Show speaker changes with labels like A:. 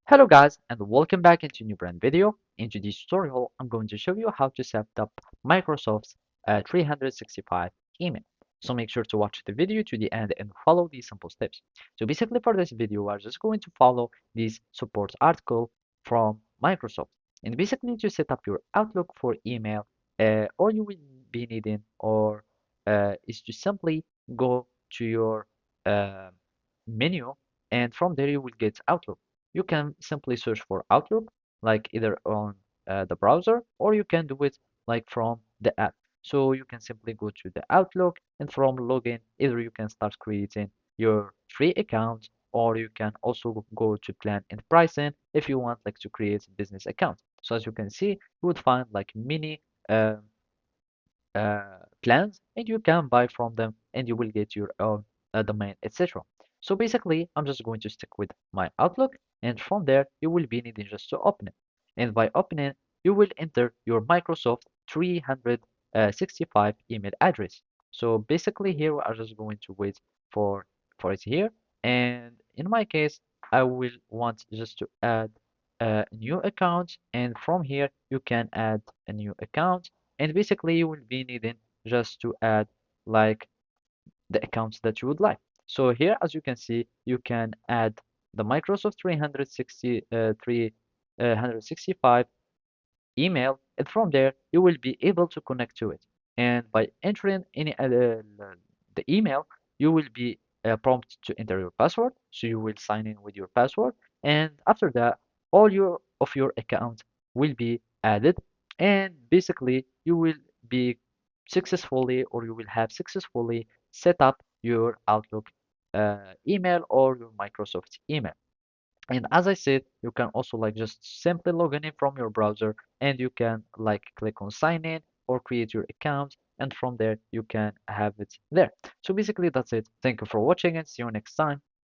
A: Hello guys and welcome back into a new brand video. In today's tutorial, I'm going to show you how to set up Microsoft's 365 email. So make sure to watch the video to the end and follow these simple steps. So basically for this video, we're just going to follow this support article from Microsoft. And basically to set up your Outlook for email, all you will be needing is to simply go to your uh, menu, and from there you will get Outlook. You can simply search for Outlook, like either on the browser, or you can do it like from the app. So you can simply go to the Outlook, and from login, either you can start creating your free account, or you can also go to plan and pricing if you want like to create a business account. So as you can see, you would find like many uh, plans, and you can buy from them, and you will get your own domain, etc. So basically, I'm just going to stick with my Outlook, and from there, you will be needing just to open it. And by opening, you will enter your Microsoft 365 email address. So basically, here we are just going to wait for it here. And in my case, I will want just to add a new account, and from here, you can add a new account, and basically you will be needing just to add like the accounts that you would like. So here, as you can see, you can add the Microsoft 365 email, and from there you will be able to connect to it. And by entering any the email, you will be prompted to enter your password. So you will sign in with your password, and after that, all your accounts will be added, and basically you will be successfully, or you will have successfully set up your Outlook email or your Microsoft email. And as I said, you can also like just simply log in from your browser, and you can like click on sign in or create your account, and from there you can have it there. So basically that's it. Thank you for watching and see you next time.